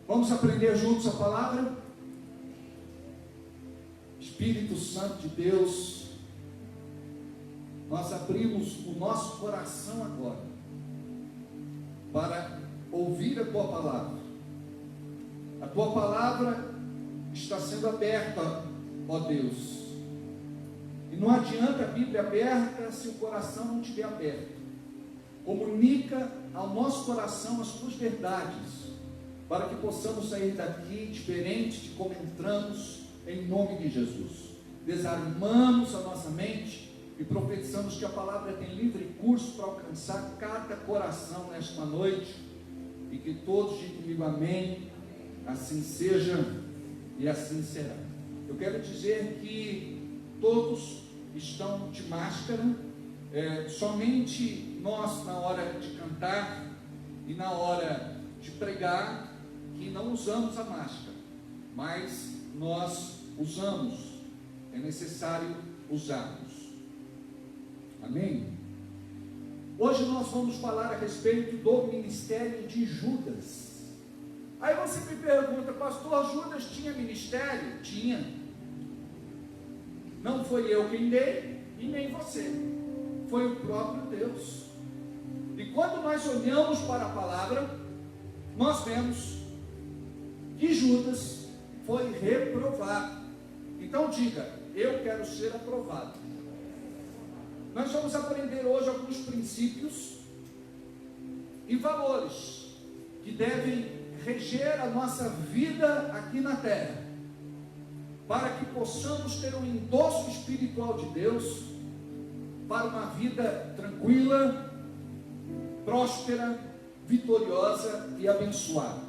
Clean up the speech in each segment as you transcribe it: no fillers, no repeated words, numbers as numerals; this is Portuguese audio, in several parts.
Vamos aprender juntos a palavra? Espírito Santo de Deus, nós abrimos o nosso coração agora para ouvir a Tua palavra. A Tua palavra está sendo aberta, ó Deus. E não adianta a Bíblia aberta se o coração não estiver aberto. Comunica ao nosso coração as Tuas verdades, para que possamos sair daqui diferente de como entramos, em nome de Jesus. Desarmamos a nossa mente e profetizamos que a palavra tem livre curso para alcançar cada coração nesta noite, e que todos digam comigo amém, assim seja e assim será. Eu quero dizer que todos estão de máscara, somente nós, na hora de cantar e na hora de pregar, que não usamos a máscara, mas nós usamos, é necessário usarmos. Amém? Hoje nós vamos falar a respeito do ministério de Judas. Aí você me pergunta, pastor, Judas tinha ministério? Tinha. Não foi eu quem dei e nem você, foi o próprio Deus. E quando nós olhamos para a palavra, nós vemos que Judas foi reprovado. Então diga, eu quero ser aprovado. Nós vamos aprender hoje alguns princípios e valores que devem reger a nossa vida aqui na terra, para que possamos ter um endosso espiritual de Deus para uma vida tranquila, próspera, vitoriosa e abençoada.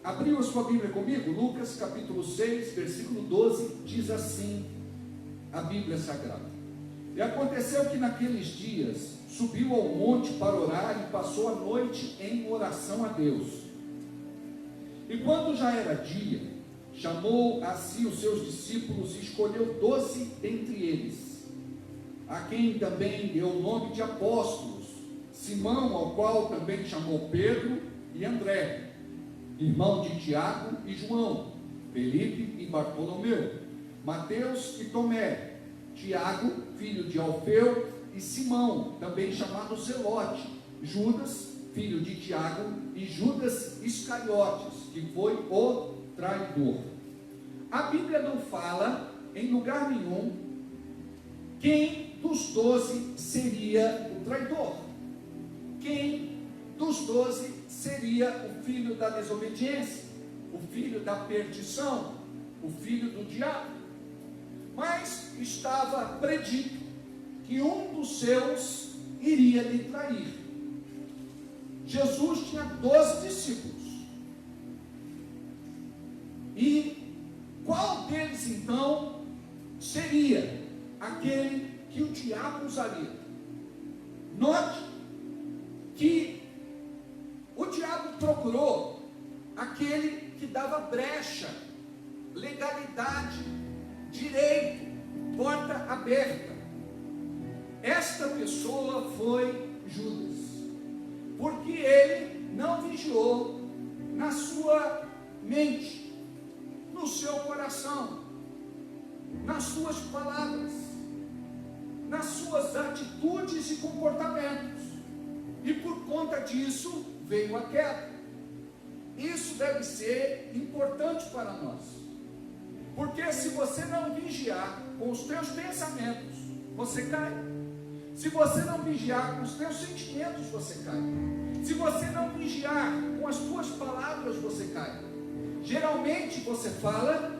Abriu a sua Bíblia comigo? Lucas capítulo 6, versículo 12, diz assim a Bíblia Sagrada: E aconteceu que naqueles dias subiu ao monte para orar e passou a noite em oração a Deus. E quando já era dia, chamou a si os seus discípulos e escolheu 12 dentre eles, a quem também deu o nome de apóstolos: Simão, ao qual também chamou Pedro e André, irmão de Tiago e João, Felipe e Bartolomeu, Mateus e Tomé, Tiago, filho de Alfeu, e Simão, também chamado Zelote, Judas, filho de Tiago, e Judas Iscariotes, que foi o traidor. A Bíblia não fala em lugar nenhum quem dos 12 seria o traidor, quem dos 12 seria o filho da desobediência, o filho da perdição, o filho do diabo. Mas estava predito que um dos seus iria lhe trair. Jesus tinha 12 discípulos. E qual deles então seria aquele que o diabo usaria? Note que o diabo procurou aquele que dava brecha, legalidade, direito, porta aberta. Esta pessoa foi Judas, porque ele não vigiou na sua mente, no seu coração, nas suas palavras, nas suas atitudes e comportamentos, e por conta disso veio a queda. Isso deve ser importante para nós, porque se você não vigiar com os teus pensamentos, você cai. Se você não vigiar com os teus sentimentos, você cai. Se você não vigiar com as tuas palavras, você cai. Geralmente você fala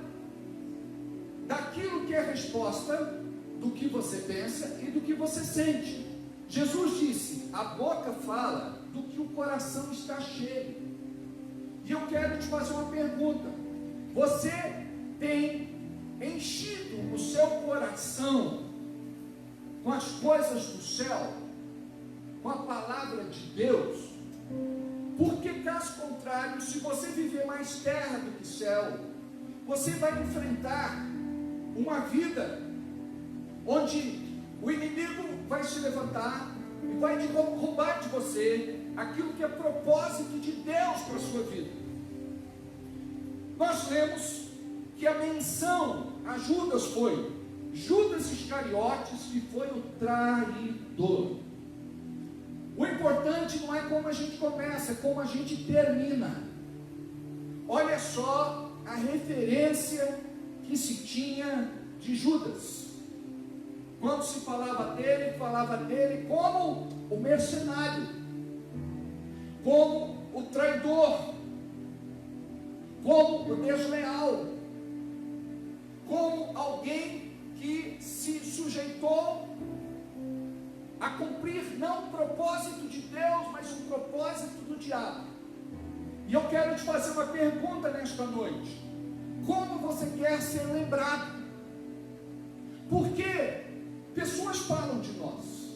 daquilo que é resposta do que você pensa e do que você sente. Jesus disse: a boca fala do que o coração está cheio. E eu quero te fazer uma pergunta: você tem enchido o seu coração com as coisas do céu, com a palavra de Deus? Porque caso contrário, se você viver mais terra do que céu, você vai enfrentar uma vida onde o inimigo vai se levantar e vai roubar de você aquilo que é propósito de Deus para a sua vida. nós lemos que a menção a Judas foi Judas Iscariotes, que foi o traidor. O importante não é como a gente começa, é como a gente termina. Olha só a referência que se tinha de Judas. Quando se falava dele como o mercenário, como o traidor, como o desleal, como alguém que se sujeitou a cumprir não um propósito de Deus, mas um propósito do diabo. E eu quero te fazer uma pergunta nesta noite: como você quer ser lembrado? Porque pessoas falam de nós,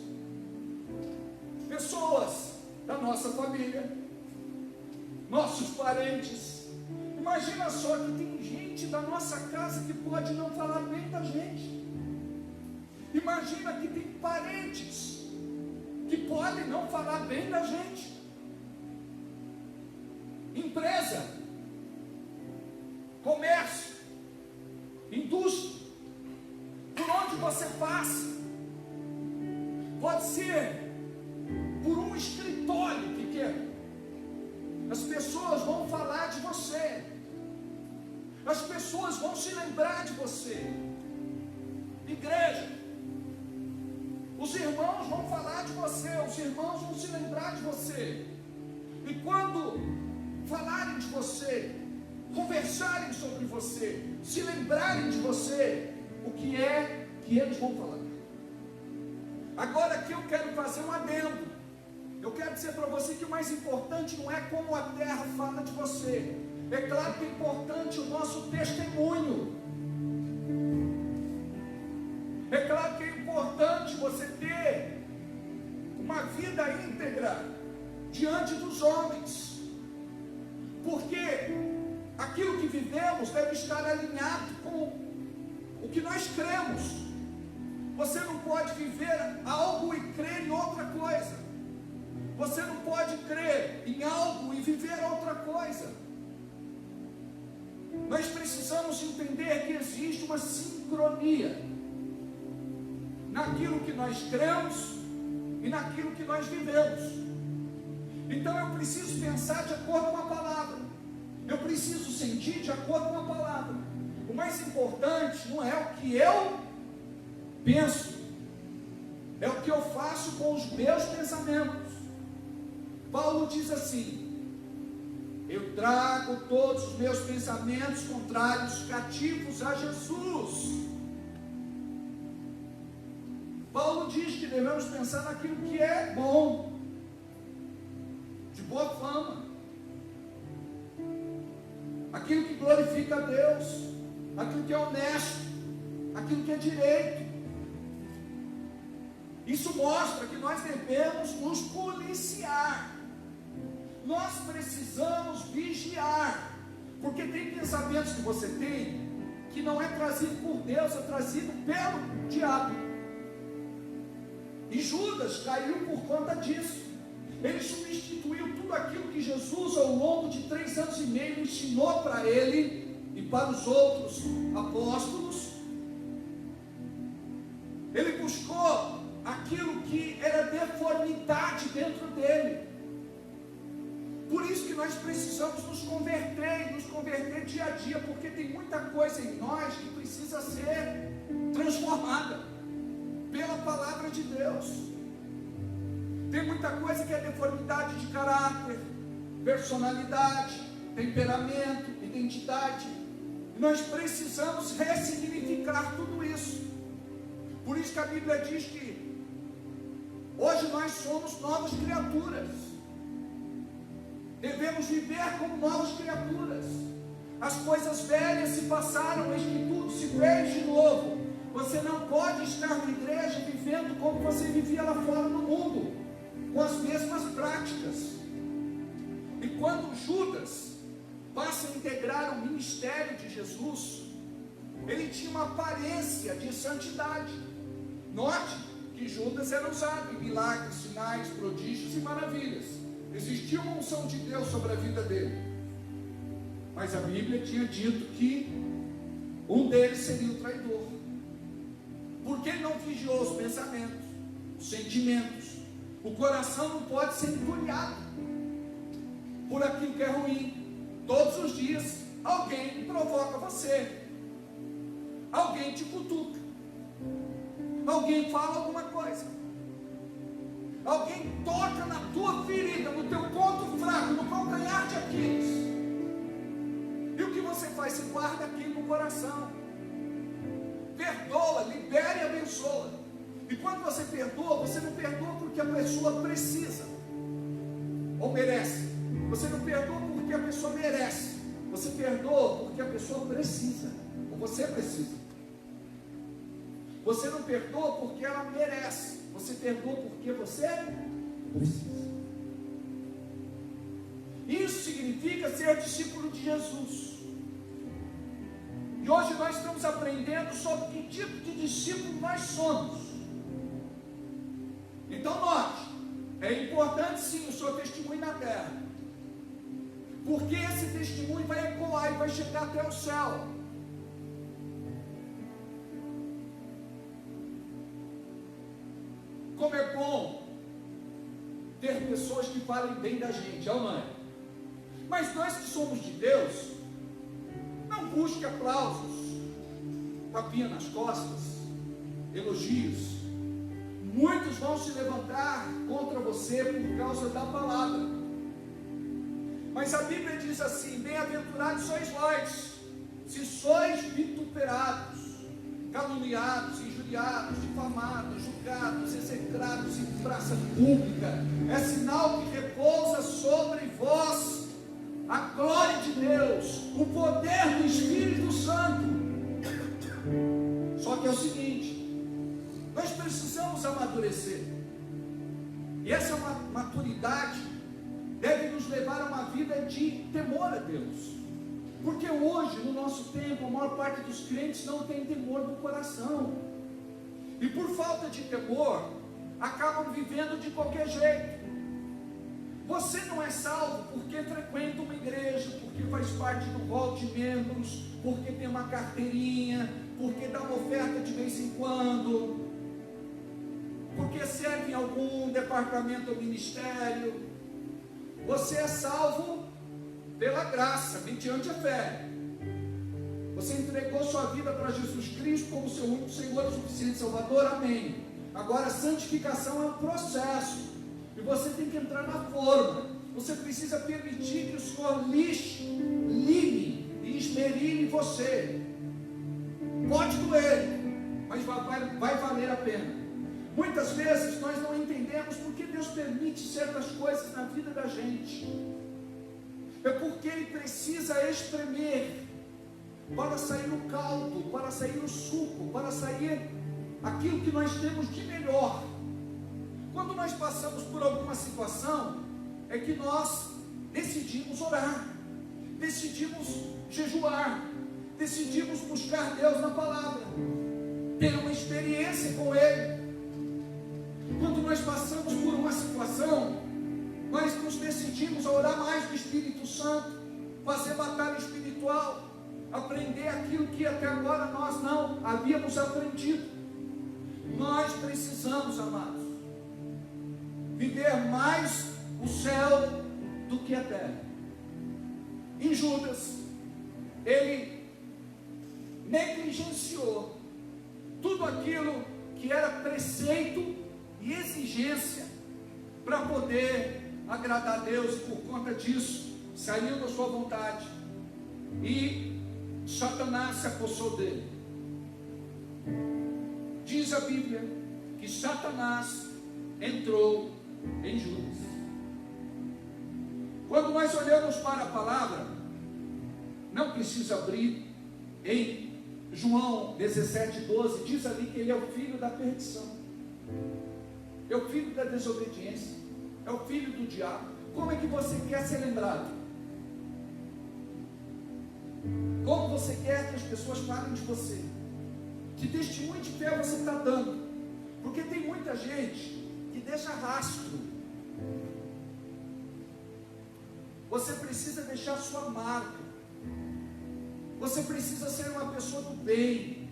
pessoas da nossa família, nossos parentes. Imagina só que tem gente da nossa casa que pode não falar bem da gente. Imagina que tem parentes que podem não falar bem da gente. Empresa, comércio, indústria, por onde você passa, pode ser por um escritório pequeno, as pessoas vão falar de você, as pessoas vão se lembrar de você. Igreja, os irmãos vão falar de você, os irmãos vão se lembrar de você. E quando falarem de você, conversarem sobre você, se lembrarem de você, o que é que eles vão falar? Agora aqui eu quero fazer um adendo. Eu quero dizer para você que o mais importante não é como a terra fala de você. É claro que é importante o nosso testemunho. É claro que é importante você ter uma vida íntegra diante dos homens, porque aquilo que vivemos deve estar alinhado com o que nós cremos. Você não pode viver algo e crer em outra coisa. Você não pode crer em algo e viver outra coisa. Nós precisamos entender que existe uma sincronia naquilo que nós cremos e naquilo que nós vivemos. Então eu preciso pensar de acordo com a palavra, eu preciso sentir de acordo com a palavra. O mais importante não é o que eu penso, é o que eu faço com os meus pensamentos. Paulo diz assim: eu trago todos os meus pensamentos contrários cativos a Jesus. Paulo diz que devemos pensar naquilo que é bom, de boa fama, aquilo que glorifica a Deus, aquilo que é honesto, aquilo que é direito. Isso mostra que nós devemos nos policiar. Nós precisamos vigiar, porque tem pensamentos que você tem que não é trazido por Deus, é trazido pelo diabo. E Judas caiu por conta disso. Ele substituiu tudo aquilo que Jesus, ao longo de 3 anos e meio, ensinou para ele e para os outros apóstolos. Ele buscou aquilo que era deformidade dentro dele. Por isso que nós precisamos nos converter dia a dia, porque tem muita coisa em nós que precisa ser transformada pela palavra de Deus. Tem muita coisa que é deformidade de caráter, personalidade, temperamento, identidade. Nós precisamos ressignificar tudo isso. Por isso que a Bíblia diz que hoje nós somos novas criaturas. Devemos viver como novas criaturas. As coisas velhas se passaram, eis que tudo se fez de novo. Você não pode estar na igreja vivendo como você vivia lá fora no mundo, com as mesmas práticas. E quando Judas passa a integrar o ministério de Jesus, ele tinha uma aparência de santidade. Note que Judas era usado em milagres, sinais, prodígios e maravilhas. Existia uma unção de Deus sobre a vida dele. Mas a Bíblia tinha dito que um deles seria o traidor. Porque ele não vigiou os pensamentos, os sentimentos. O coração não pode ser entulhado por aquilo que é ruim. Todos os dias alguém provoca você, alguém te cutuca, alguém fala alguma coisa, alguém toca na tua ferida, no teu ponto fraco, no calcanhar de Aquiles. E o que você faz? Você guarda aquilo no coração. Perdoa, libera e abençoa. E quando você perdoa, você não perdoa porque a pessoa precisa ou merece. Você não perdoa porque a pessoa merece. Você perdoa porque a pessoa precisa, ou você precisa. Você não perdoa porque ela merece. Você perdoa porque você precisa. Isso significa ser discípulo de Jesus. E hoje nós estamos aprendendo sobre que tipo de discípulo nós somos. Então note, é importante sim o seu testemunho na terra, porque esse testemunho vai ecoar e vai chegar até o céu. Como é bom ter pessoas que falem bem da gente, é ou não é? Mas nós que somos de Deus, não busque aplausos, tapinha nas costas, elogios. Muitos vão se levantar contra você por causa da palavra. Mas a Bíblia diz assim: bem-aventurados sois vós, se sois vituperados, caluniados, injuriados, difamados, julgados, execrados em praça pública. É sinal que repousa sobre vós a glória de Deus, o poder do Espírito Santo. Só que é o seguinte, nós precisamos amadurecer. E essa maturidade deve nos levar a uma vida de temor a Deus. Porque hoje, no nosso tempo, a maior parte dos crentes não tem temor no coração. E por falta de temor, acabam vivendo de qualquer jeito. Você não é salvo porque frequenta uma igreja, porque faz parte do rol de membros, porque tem uma carteirinha, porque dá uma oferta de vez em quando, porque serve em algum departamento ou ministério. Você é salvo pela graça, mediante a fé. Você entregou sua vida para Jesus Cristo como seu único Senhor e suficiente Salvador, amém. Agora a santificação é um processo, e você tem que entrar na forma. Você precisa permitir que o Senhor lime e esmerine você. Pode doer, mas vai valer a pena. Muitas vezes nós não entendemos porque Deus permite certas coisas na vida da gente. É porque Ele precisa espremer para sair o caldo, para sair o suco, para sair aquilo que nós temos de melhor. Quando nós passamos por alguma situação, é que nós decidimos orar, decidimos jejuar, decidimos buscar Deus na palavra, ter uma experiência com Ele. Quando nós passamos por uma situação, nós nos decidimos a orar mais do Espírito Santo, fazer batalha espiritual, aprender aquilo que até agora nós não havíamos aprendido. Nós precisamos, amados, viver mais o céu do que a terra. Em Judas, ele negligenciou tudo aquilo que era preceito e exigência para poder agradar a Deus, e por conta disso saiu da sua vontade e Satanás se apossou dele. Diz a Bíblia que Satanás entrou em Judas. Quando nós olhamos para a palavra, não precisa abrir, em João 17:12, diz ali que ele é o filho da perdição, é o filho da desobediência, é o filho do diabo. Como é que você quer ser lembrado? Como você quer que as pessoas falem de você? Que testemunho de fé você está dando? Porque tem muita gente que deixa rastro. Você precisa deixar sua marca. Você precisa ser uma pessoa do bem.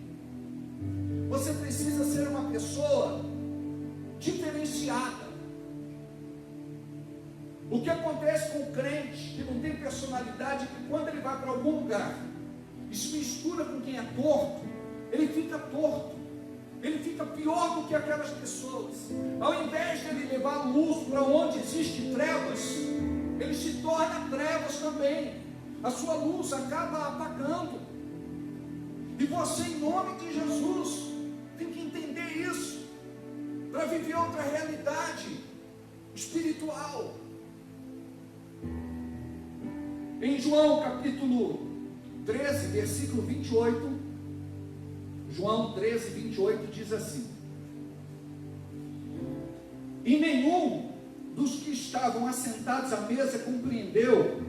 Você precisa ser uma pessoa diferenciada. O que acontece com o crente que não tem personalidade é que quando ele vai para algum lugar e se mistura com quem é torto, ele fica torto. Ele fica pior do que aquelas pessoas. Ao invés de ele levar luz para onde existe trevas, ele se torna trevas também. A sua luz acaba apagando. E você, em nome de Jesus, tem que entender isso para viver outra realidade espiritual. Em João capítulo 13, versículo 28, João 13, 28 diz assim: e nenhum dos que estavam assentados à mesa compreendeu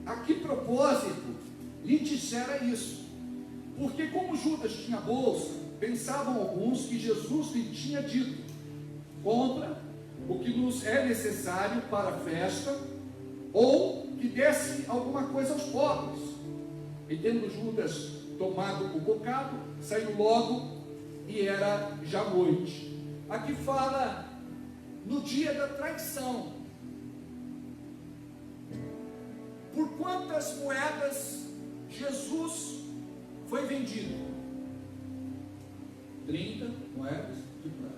a que propósito lhe dissera isso, porque como Judas tinha bolsa, pensavam alguns que Jesus lhe tinha dito: compra o que nos é necessário para a festa, ou que desse alguma coisa aos pobres. E tendo Judas tomado o bocado, saiu logo, e era já noite. Aqui fala no dia da traição. Por quantas moedas Jesus foi vendido? 30 moedas de prata.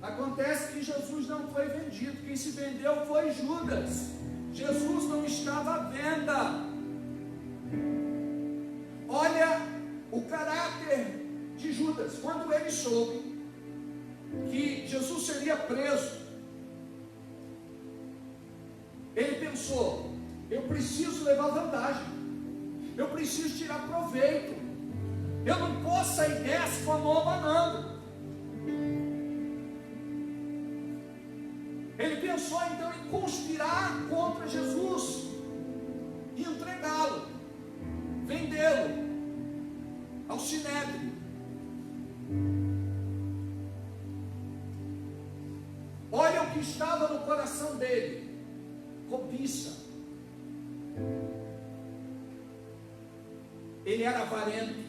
Acontece que Jesus não foi vendido. Quem se vendeu foi Judas. Jesus não estava à venda. Olha o caráter de Judas. Quando ele soube que Jesus seria preso, ele pensou: eu preciso levar vantagem, eu preciso tirar proveito, eu não posso sair dessa com a mão abanando. Ele pensou então em conspirar contra Jesus e entregá-lo, vendê-lo ao sinédrio. Olha o que estava no coração dele: cobiça. Ele era avarento.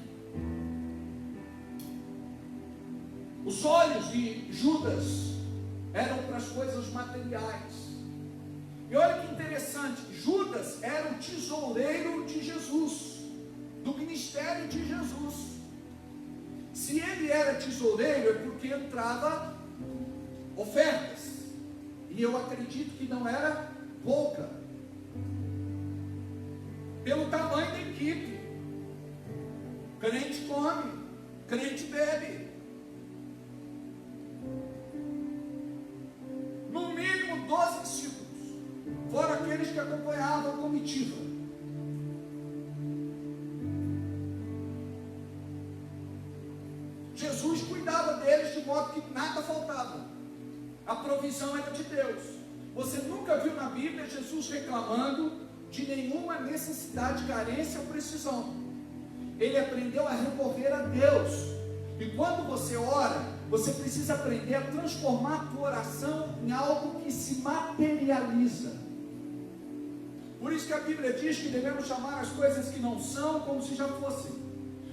Os olhos de Judas eram para as coisas materiais. E olha que interessante, Judas era o tesoureiro de Jesus, do ministério de Jesus. Se ele era tesoureiro, é porque entrava ofertas, e eu acredito que não era pouca, pelo tamanho da equipe. Crente come, crente bebe. No mínimo 12 discípulos, fora aqueles que acompanhavam a comitiva. Jesus cuidava deles de modo que nada faltava. A provisão era de Deus. Você nunca viu na Bíblia Jesus reclamando de nenhuma necessidade, carência ou precisão. Ele aprendeu a recorrer a Deus. E quando você ora, você precisa aprender a transformar a tua oração em algo que se materializa. Por isso que a Bíblia diz que devemos chamar as coisas que não são como se já fossem.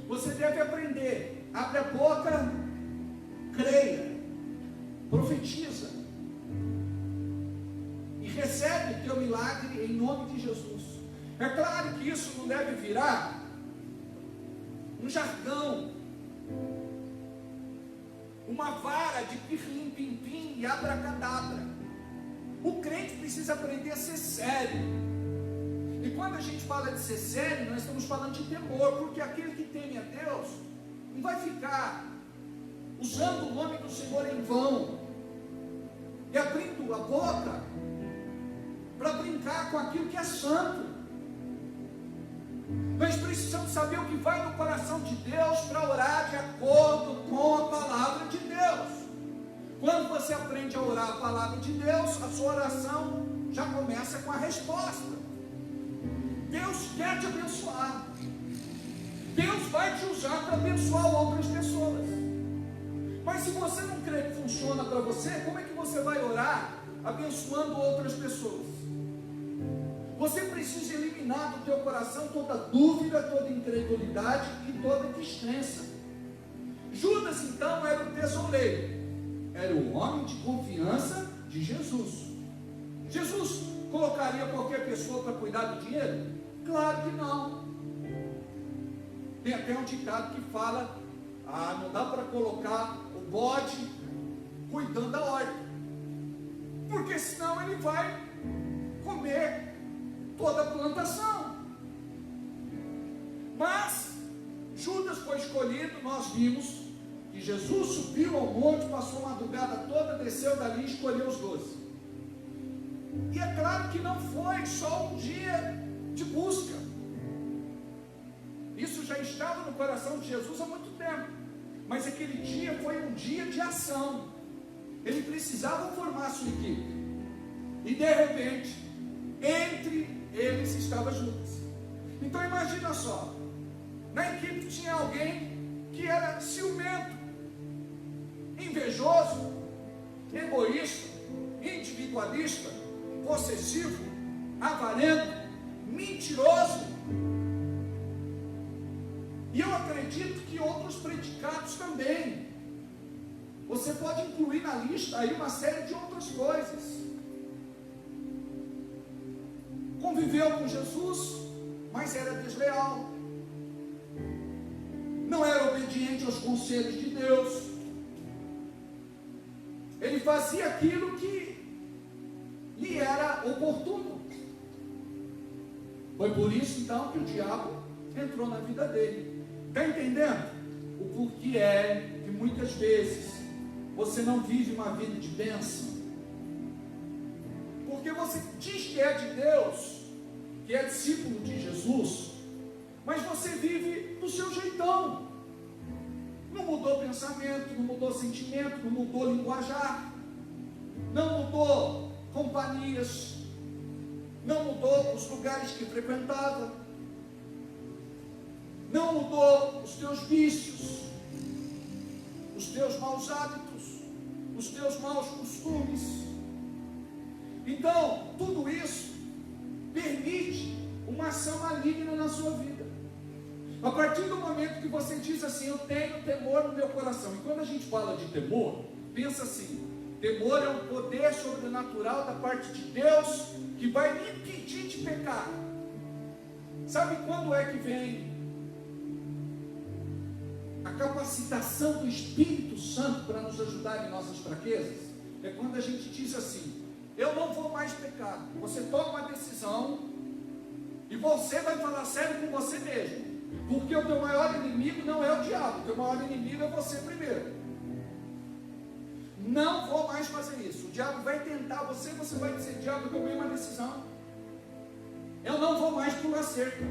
Você deve aprender: abre a boca, creia, profetiza e recebe o teu milagre em nome de Jesus. É claro que isso não deve virar um jargão, uma vara de pirlim-pim-pim e abracadabra. O crente precisa aprender a ser sério. E quando a gente fala de ser sério, nós estamos falando de temor, porque aquele que teme a Deus não vai ficar usando o nome do Senhor em vão e abrindo a boca para brincar com aquilo que é santo. Nós precisamos saber o que vai no coração de Deus para orar de acordo com a palavra de Deus. Quando você aprende a orar a palavra de Deus, a sua oração já começa com a resposta. Deus quer te abençoar. Deus vai te usar para abençoar outras pessoas. Mas se você não crê que funciona para você, como é que você vai orar abençoando outras pessoas? Você precisa eliminar do teu coração toda dúvida, toda incredulidade e toda descrença. Judas então era o tesoureiro, era o homem de confiança de Jesus. Jesus colocaria qualquer pessoa para cuidar do dinheiro? Claro que não. Tem até um ditado que fala: não dá para colocar o bode cuidando da horta, porque senão ele vai comer toda a plantação. Mas Judas foi escolhido. Nós vimos que Jesus subiu ao monte, passou a madrugada toda, desceu dali e escolheu os 12. E é claro que não foi só um dia de busca. Isso já estava no coração de Jesus há muito tempo. Mas aquele dia foi um dia de ação. Ele precisava formar a sua equipe. E de repente, entre eles estava Judas. Então imagina só, na equipe tinha alguém que era ciumento, invejoso, egoísta, individualista, possessivo, avarento, mentiroso. E eu acredito que outros predicados também. Você pode incluir na lista aí uma série de outras coisas. Conviveu com Jesus, mas era desleal. Não era obediente aos conselhos de Deus. Ele fazia aquilo que lhe era oportuno. Foi por isso então que o diabo entrou na vida dele. Está entendendo? O porquê é que muitas vezes você não vive uma vida de bênção? Porque você diz que é de Deus, que é discípulo de Jesus, mas você vive do seu jeitão. Não mudou pensamento, não mudou sentimento, não mudou linguajar, não mudou companhias, não mudou os lugares que frequentava, não mudou os teus vícios, os teus maus hábitos, os teus maus costumes. Então, tudo isso permite uma ação maligna na sua vida. A partir do momento que você diz assim: eu tenho temor no meu coração. E quando a gente fala de temor, pensa assim: temor é um poder sobrenatural da parte de Deus que vai me impedir de pecar. Sabe quando é que vem a capacitação do Espírito Santo para nos ajudar em nossas fraquezas? É quando a gente diz assim: eu não vou mais pecar. Você toma uma decisão e você vai falar sério com você mesmo, porque o teu maior inimigo não é o diabo, o teu maior inimigo é você primeiro. Não vou mais fazer isso. O diabo vai tentar você, você vai dizer: diabo, eu tomei uma decisão, eu não vou mais pular cerca,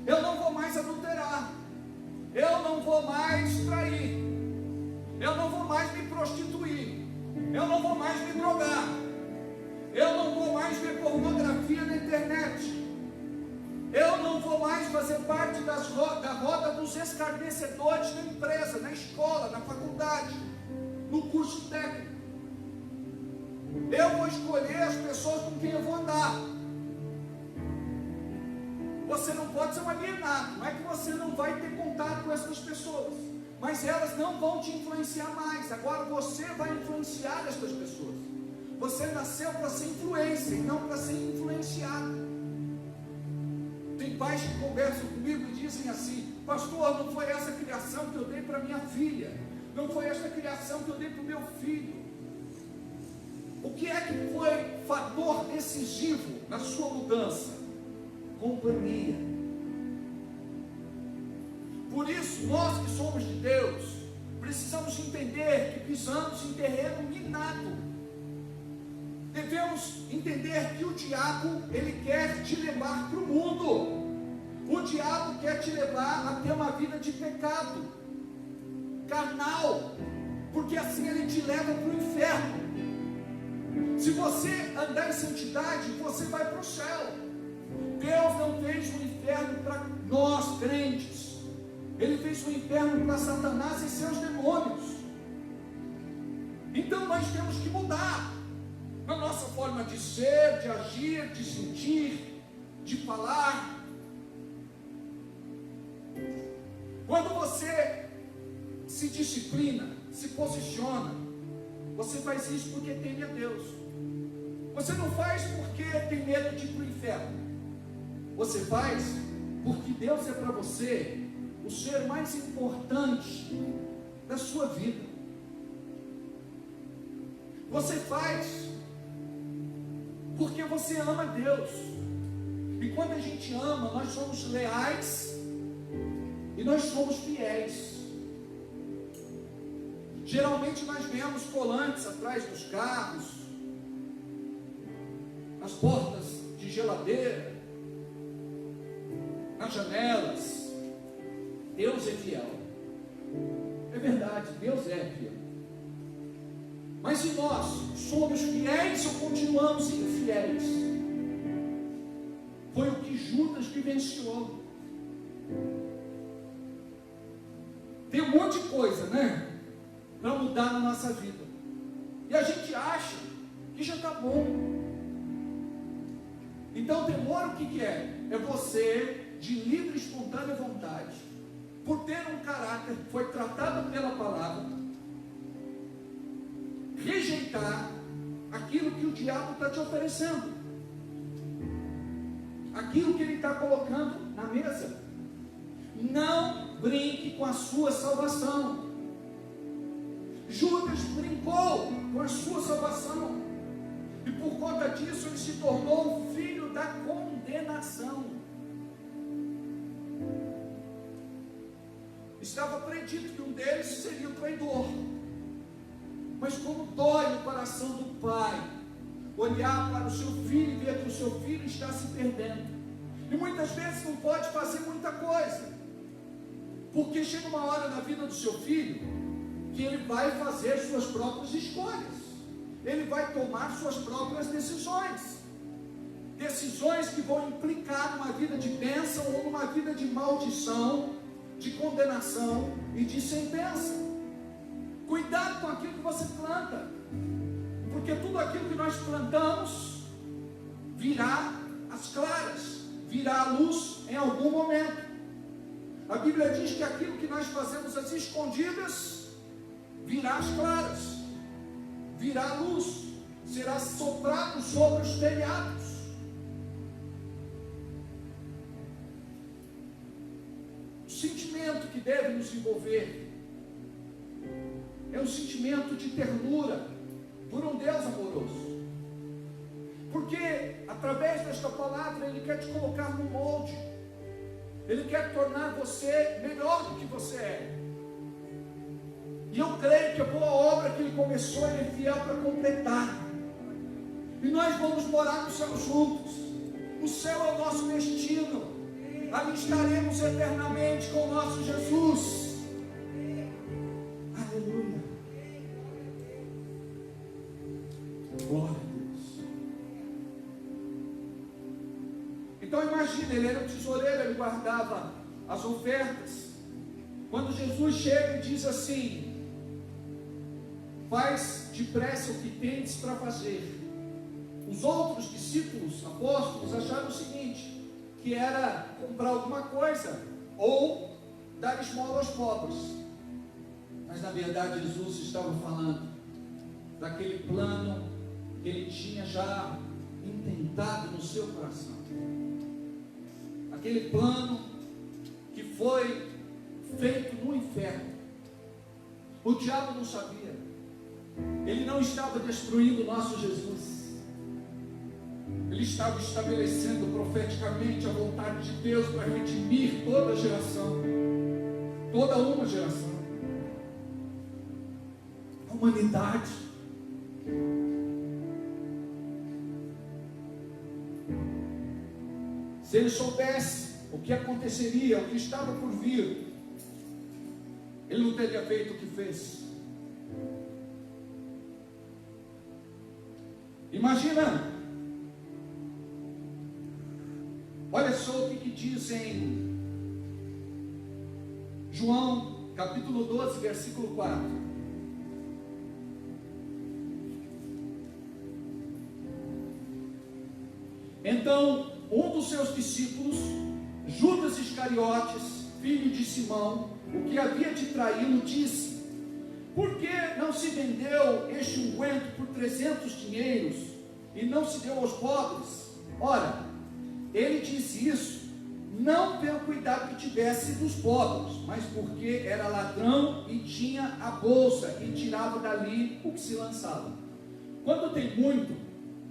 eu não vou mais adulterar, eu não vou mais trair, eu não vou mais me prostituir, eu não vou mais me drogar, eu não vou mais ver pornografia na internet, eu não vou mais fazer parte da roda dos escarnecedores na empresa, na escola, na faculdade, no curso técnico. Eu vou escolher as pessoas com quem eu vou andar. Você não pode ser um alienado. Não é que você não vai ter contato com essas pessoas, mas elas não vão te influenciar mais. Agora você vai influenciar essas pessoas. Você nasceu para ser influência e não para ser influenciado. Tem pais que conversam comigo e dizem assim: pastor, não foi essa criação que eu dei para minha filha, não foi essa criação que eu dei para o meu filho. O que é que foi fator decisivo na sua mudança? Companhia. Por isso, nós que somos de Deus, precisamos entender que pisamos em terreno minado. Devemos entender que o diabo, ele quer te levar para o mundo. O diabo quer te levar a ter uma vida de pecado carnal, porque assim ele te leva para o inferno. Se você andar em santidade, você vai para o céu. Deus não fez um inferno para nós crentes, Ele fez um inferno para Satanás e seus demônios. Então nós temos que mudar na nossa forma de ser, de agir, de sentir, de falar. Quando você se disciplina, se posiciona, você faz isso porque teme a Deus. Você não faz porque tem medo de ir para o inferno. Você faz porque Deus é para você o ser mais importante da sua vida. Você faz porque você ama Deus. E quando a gente ama, nós somos leais e nós somos fiéis. Geralmente nós vemos colantes atrás dos carros, nas portas de geladeira, nas janelas. Deus é fiel. É verdade, Deus é fiel. Mas se nós somos fiéis ou continuamos infiéis? Foi o que Judas vivenciou. Tem um monte de coisa, né? Para mudar na nossa vida. E a gente acha que já está bom. Então, temor o que é? É você, de livre e espontânea vontade, por ter um caráter que foi tratado pela palavra, rejeitar aquilo que o diabo está te oferecendo, aquilo que ele está colocando na mesa. Não brinque com a sua salvação. Judas brincou com a sua salvação, e por conta disso ele se tornou o filho da condenação. Estava predito que um deles seria o traidor. Mas como dói o coração do pai olhar para o seu filho e ver que o seu filho está se perdendo. E muitas vezes não pode fazer muita coisa, porque chega uma hora na vida do seu filho que ele vai fazer suas próprias escolhas. Ele vai tomar suas próprias decisões. Decisões que vão implicar numa vida de bênção ou numa vida de maldição, de condenação e de sentença. Cuidado com aquilo que você planta, porque tudo aquilo que nós plantamos virá às claras, virá à luz em algum momento. A Bíblia diz que aquilo que nós fazemos às escondidas virá às claras, virá à luz, será soprado sobre os telhados. O sentimento que deve nos envolver é um sentimento de ternura por um Deus amoroso, porque através desta palavra Ele quer te colocar no molde, Ele quer tornar você melhor do que você é. E eu creio que a boa obra que Ele começou, Ele é fiel para completar. E nós vamos morar no céu juntos. O céu é o nosso destino. Ali estaremos eternamente com o nosso Jesus. Aleluia. Glória a Deus. Então imagina, ele era um tesoureiro, ele guardava as ofertas. Quando Jesus chega e diz assim: faz depressa o que tens para fazer. Os outros discípulos, apóstolos, acharam o seguinte, que era comprar alguma coisa ou dar esmola aos pobres. Mas na verdade Jesus estava falando daquele plano que ele tinha já intentado no seu coração. Aquele plano que foi feito no inferno. O diabo não sabia. Ele não estava destruindo o nosso Jesus. Ele estava estabelecendo profeticamente a vontade de Deus para redimir toda geração, toda uma geração, a humanidade. Se ele soubesse o que aconteceria, o que estava por vir, ele não teria feito o que fez. Imagina. Olha só o que diz em João, capítulo 12, versículo 4. Então, um dos seus discípulos, Judas Iscariotes, filho de Simão, o que havia de traí-lo, disse: por que não se vendeu este unguento por 300 dinheiros e não se deu aos pobres? Ora, ele disse isso não pelo cuidado que tivesse dos pobres, mas porque era ladrão e tinha a bolsa e tirava dali o que se lançava. Quando tem muito,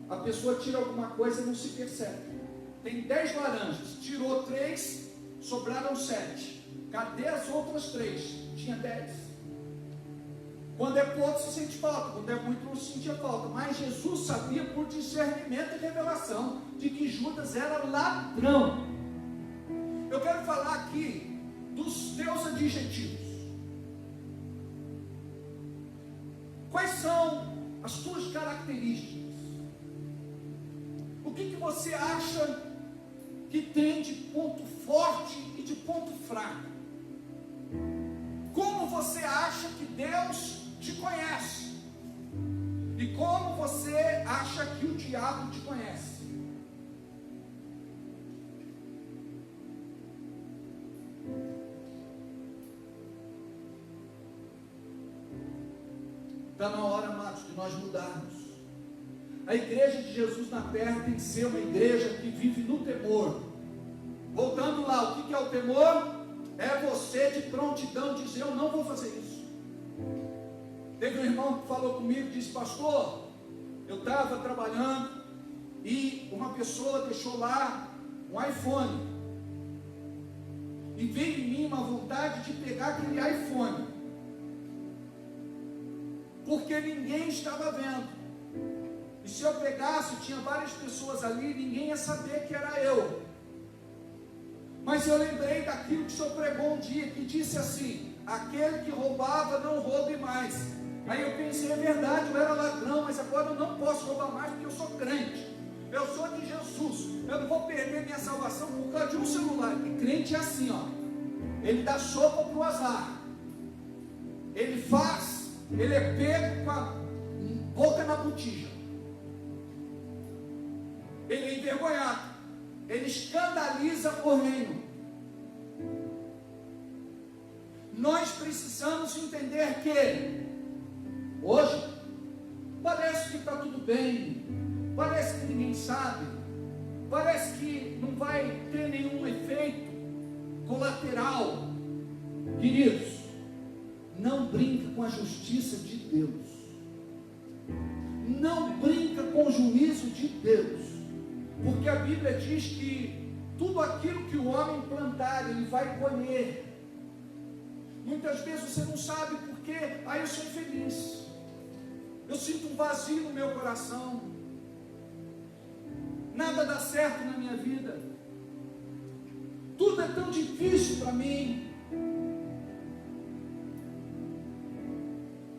a pessoa tira alguma coisa e não se percebe. Tem 10 laranjas, tirou 3, sobraram 7. Cadê as outras 3? Tinha 10. Quando é pouco se sente falta, quando é muito não se sentia falta. Mas Jesus sabia por discernimento e revelação de que Judas era ladrão. Eu quero falar aqui dos teus adjetivos. Quais são as tuas características? O que você acha que tem de ponto forte e de ponto fraco? Como você acha que Deus te conhece? E como você acha que o diabo te conhece? Está na hora, amados, de nós mudarmos. A igreja de Jesus na terra tem que ser uma igreja que vive no temor. Voltando lá, o que é o temor? É você de prontidão dizer: eu não vou fazer isso. Teve um irmão que falou comigo, disse: pastor, eu estava trabalhando e uma pessoa deixou lá um iPhone, e veio em mim uma vontade de pegar aquele iPhone, porque ninguém estava vendo. E se eu pegasse, tinha várias pessoas ali, ninguém ia saber que era eu. Mas eu lembrei daquilo que o Senhor pregou um dia, que disse assim: aquele que roubava, não roube mais. Aí eu pensei, é verdade, eu era ladrão, mas agora eu não posso roubar mais, porque eu sou crente. Eu sou de Jesus. Eu não vou perder minha salvação por causa de um celular. E crente é assim, ó. Ele dá sopa para o azar. Ele faz, ele é pego com a boca na botija. Ele é envergonhado. Ele escandaliza o reino. Nós precisamos entender que hoje parece que está tudo bem, parece que ninguém sabe, parece que não vai ter nenhum efeito colateral. Queridos, não brinca com a justiça de Deus, não brinca com o juízo de Deus, porque a Bíblia diz que tudo aquilo que o homem plantar, ele vai colher. Muitas vezes você não sabe porque, eu sou infeliz, eu sinto um vazio no meu coração, nada dá certo na minha vida, tudo é tão difícil para mim,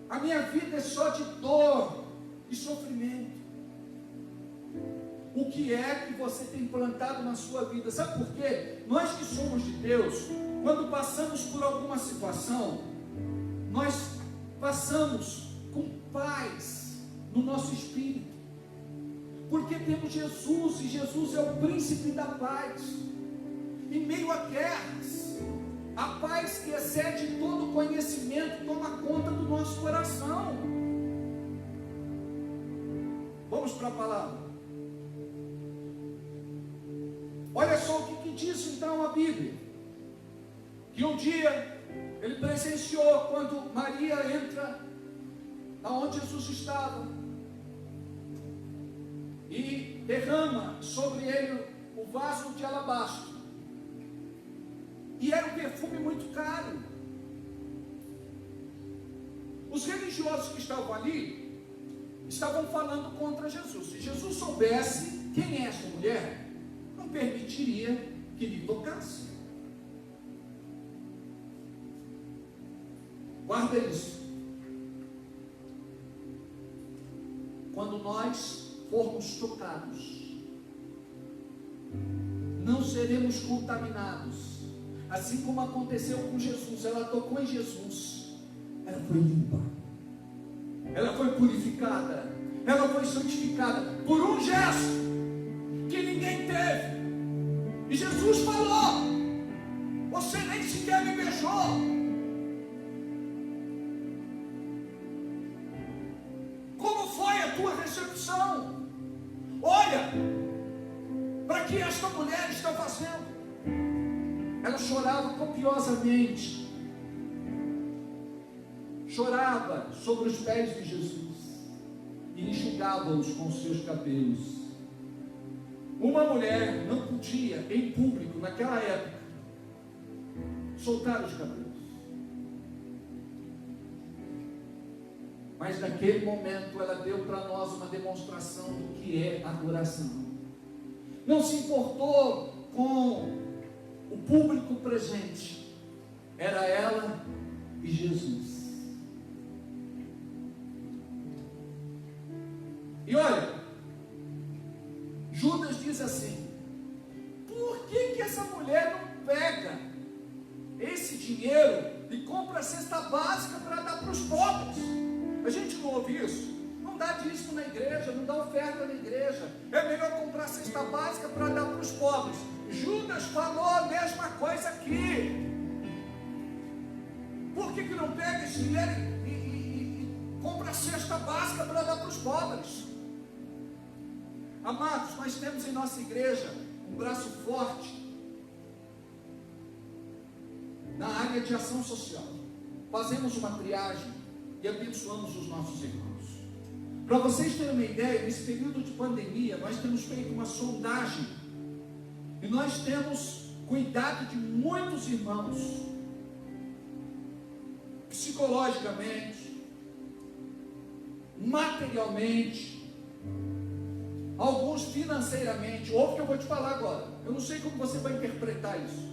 a minha vida é só de dor e sofrimento. O que é que você tem plantado na sua vida? Sabe por quê? Nós que somos de Deus, quando passamos por alguma situação, nós passamos com paz no nosso espírito, porque temos Jesus, e Jesus é o príncipe da paz. Em meio a guerras, a paz que excede todo conhecimento toma conta do nosso coração. Vamos para a palavra. Olha só o que diz então a Bíblia, que um dia ele presenciou quando Maria entra aonde Jesus estava e derrama sobre ele o vaso de alabastro, e era um perfume muito caro. Os religiosos que estavam ali estavam falando contra Jesus. Se Jesus soubesse quem é essa mulher, não permitiria que lhe tocasse. Guarda isso. Quando nós formos tocados, não seremos contaminados, assim como aconteceu com Jesus. Ela tocou em Jesus, ela foi limpa, ela foi purificada, ela foi santificada por um gesto que ninguém teve. Jesus falou: você nem sequer me beijou. Como foi a tua recepção? Olha para que esta mulher está fazendo. Ela chorava copiosamente, chorava sobre os pés de Jesus e enxugava-os com seus cabelos. Uma mulher não podia, em público, naquela época, soltar os cabelos. Mas naquele momento ela deu para nós uma demonstração do que é adoração. Não se importou com o público presente, era ela e Jesus. E olha, Judas diz assim: por que essa mulher não pega esse dinheiro e compra a cesta básica para dar para os pobres? A gente não ouve isso? Não dá dízimo na igreja, não dá oferta na igreja, é melhor comprar a cesta básica para dar para os pobres. Judas falou a mesma coisa aqui. Por que não pega esse dinheiro e compra a cesta básica para dar para os pobres? Amados, nós temos em nossa igreja um braço forte na área de ação social. Fazemos uma triagem e abençoamos os nossos irmãos. Para vocês terem uma ideia, nesse período de pandemia, nós temos feito uma sondagem e nós temos cuidado de muitos irmãos, psicologicamente, materialmente, alguns financeiramente. Ouve o que eu vou te falar agora. Eu não sei como você vai interpretar isso.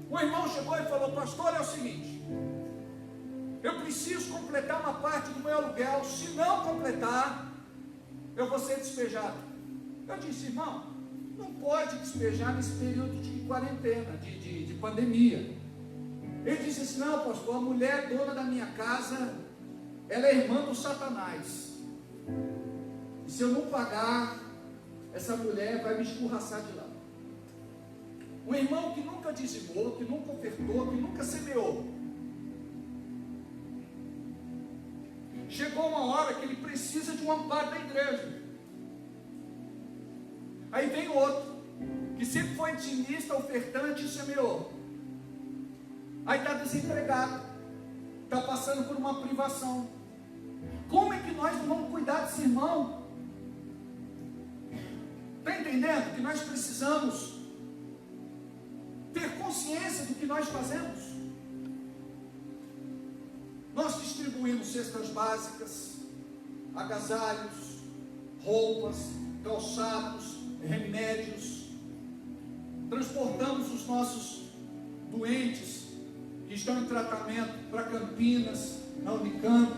O irmão chegou e falou: pastor, é o seguinte, eu preciso completar uma parte do meu aluguel, se não completar, eu vou ser despejado. Eu disse: irmão, não pode despejar nesse período de quarentena, de pandemia. Ele disse assim: não, pastor, a mulher dona da minha casa, ela é irmã do Satanás. E se eu não pagar, essa mulher vai me escorraçar de lá. Um irmão que nunca dizimou, que nunca ofertou, que nunca semeou. Chegou uma hora que ele precisa de um amparo da igreja. Aí vem outro, que sempre foi intimista, ofertante e semeou. Aí está desempregado, está passando por uma privação. Como é que nós não vamos cuidar desse irmão? Está entendendo que nós precisamos ter consciência do que nós fazemos? Nós distribuímos cestas básicas, agasalhos, roupas, calçados, remédios, transportamos os nossos doentes que estão em tratamento para Campinas, na Unicamp,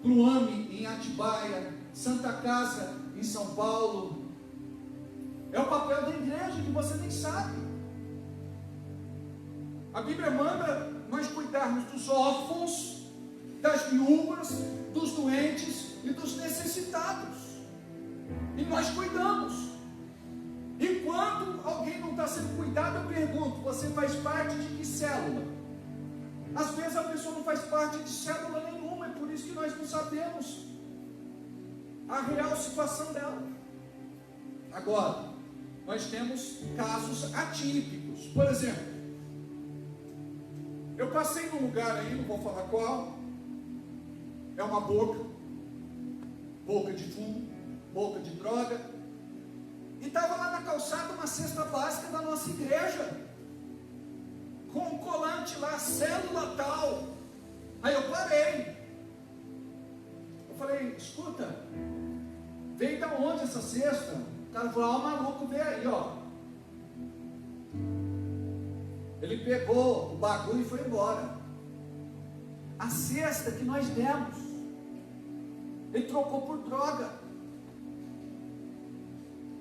para o AME em Atibaia, Santa Casa em São Paulo. É o papel da igreja que você nem sabe. A Bíblia manda nós cuidarmos dos órfãos, das viúvas, dos doentes e dos necessitados. E nós cuidamos. E quando alguém não está sendo cuidado, eu pergunto: você faz parte de que célula? Às vezes a pessoa não faz parte de célula nenhuma, é por isso que nós não sabemos a real situação dela. Agora, nós temos casos atípicos. Por exemplo, eu passei num lugar aí, não vou falar qual, é uma boca de fumo, boca de droga, e estava lá na calçada uma cesta básica da nossa igreja, com um colante lá, célula tal. Aí eu parei, eu falei: escuta, veio da onde essa cesta? O cara falou: o maluco veio aí, ó. Ele pegou o bagulho e foi embora. A cesta que nós demos, ele trocou por droga.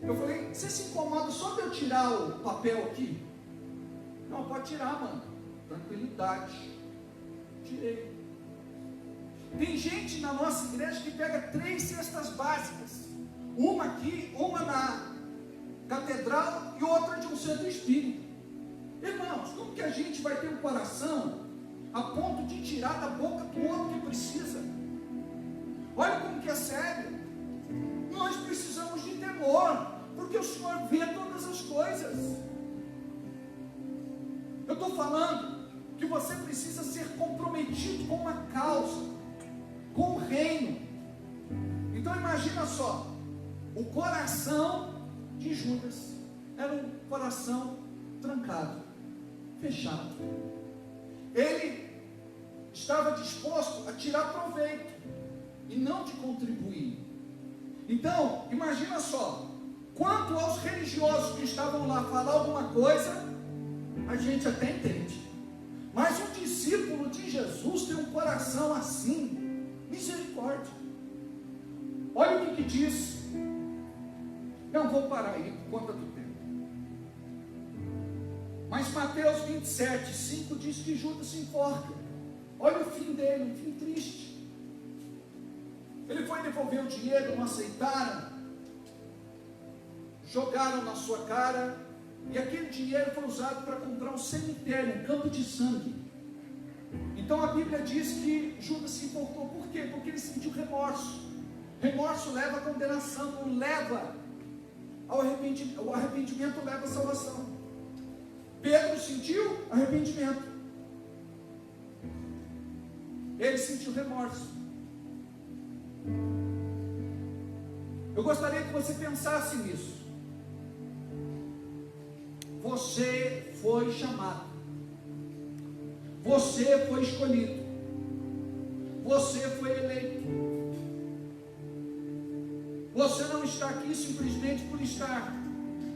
Eu falei: você se incomoda só de eu tirar o papel aqui? Não, pode tirar, mano. Tranquilidade. Tirei. Tem gente na nossa igreja que pega 3 cestas básicas. Uma aqui, uma catedral e outra de um centro espírita. Irmãos, como que a gente vai ter um coração a ponto de tirar da boca do outro que precisa? Olha como que é sério. Nós precisamos de temor, porque o Senhor vê todas as coisas. Eu estou falando que você precisa ser comprometido com uma causa, com o reino. Então imagina só, o coração de Judas era um coração trancado, fechado. Ele estava disposto a tirar proveito e não de contribuir. Então, imagina só, quanto aos religiosos que estavam lá falar alguma coisa, a gente até entende. Mas um discípulo de Jesus tem um coração assim, misericórdia. Olha o que diz. Não vou parar aí por conta do tempo. Mas Mateus 27, 5 diz que Judas se enforca. Olha o fim dele, um fim triste. Ele foi devolver o dinheiro, não aceitaram, jogaram na sua cara, e aquele dinheiro foi usado para comprar um cemitério, um campo de sangue. Então a Bíblia diz que Judas se enforcou. Por quê? Porque ele sentiu remorso. Remorso leva à condenação, não leva ao arrependimento. O arrependimento leva à salvação. Pedro sentiu arrependimento. Ele sentiu remorso. Eu gostaria que você pensasse nisso. Você foi chamado. Você foi escolhido. Você foi eleito. Você não está aqui simplesmente por estar.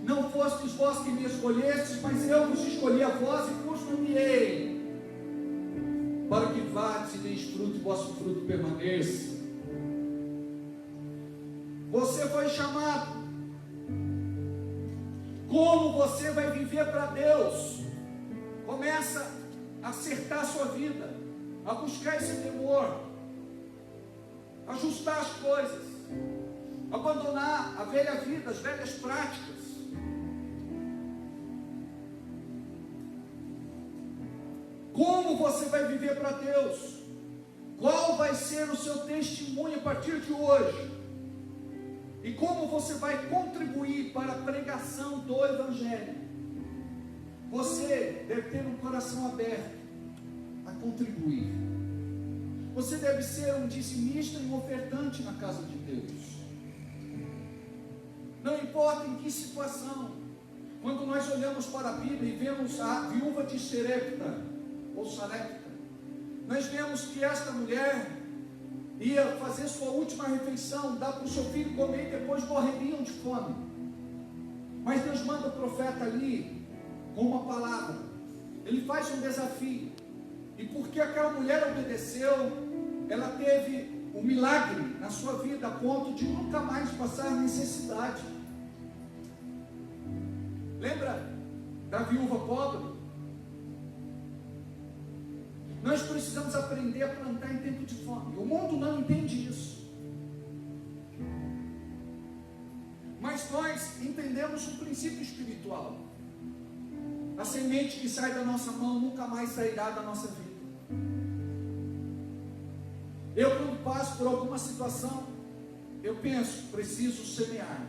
Não fostes vós que me escolhestes, mas eu vos escolhi a vós e vos nomeei, para que vades e deis fruto e vosso fruto permaneça. Você foi chamado. Como você vai viver para Deus? Começa a acertar a sua vida, a buscar esse temor, ajustar as coisas, abandonar a velha vida, as velhas práticas. Como você vai viver para Deus? Qual vai ser o seu testemunho a partir de hoje? E como você vai contribuir para a pregação do Evangelho? Você deve ter um coração aberto a contribuir. Você deve ser um dizimista e um ofertante na casa de Deus. Não importa em que situação. Quando nós olhamos para a Bíblia e vemos a viúva de Sarepta, nós vemos que esta mulher ia fazer sua última refeição, dar para o seu filho comer e depois morreriam de fome. Mas Deus manda o profeta ali com uma palavra. Ele faz um desafio. E porque aquela mulher obedeceu, ela teve um milagre na sua vida a ponto de nunca mais passar necessidade. Lembra da viúva pobre? Nós precisamos aprender a plantar em tempo de fome. O mundo não entende isso. Mas nós entendemos um princípio espiritual. A semente que sai da nossa mão nunca mais sairá da nossa vida. Eu, quando passo por alguma situação, eu penso, preciso semear.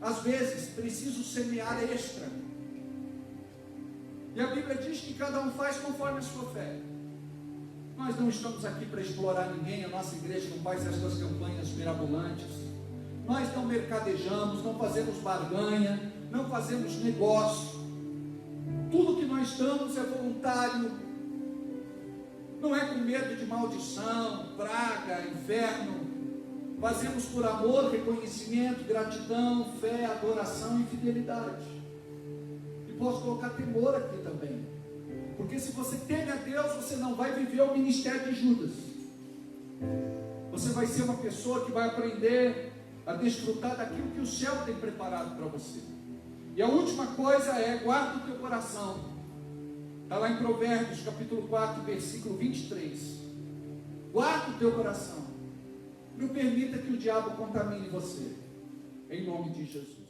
Às vezes, preciso semear extra. E a Bíblia diz que cada um faz conforme a sua fé. Nós não estamos aqui para explorar ninguém, a nossa igreja não faz essas campanhas mirabolantes. Nós não mercadejamos, não fazemos barganha, não fazemos negócio. Tudo que nós damos é voluntário. Não é com medo de maldição, praga, inferno. Fazemos por amor, reconhecimento, gratidão, fé, adoração e fidelidade. E posso colocar temor aqui também. Porque se você teme a Deus, você não vai viver o ministério de Judas. Você vai ser uma pessoa que vai aprender a desfrutar daquilo que o céu tem preparado para você. E a última coisa é, guarda o teu coração. Está lá em Provérbios, capítulo 4, versículo 23. Guarda o teu coração. Não permita que o diabo contamine você. Em nome de Jesus.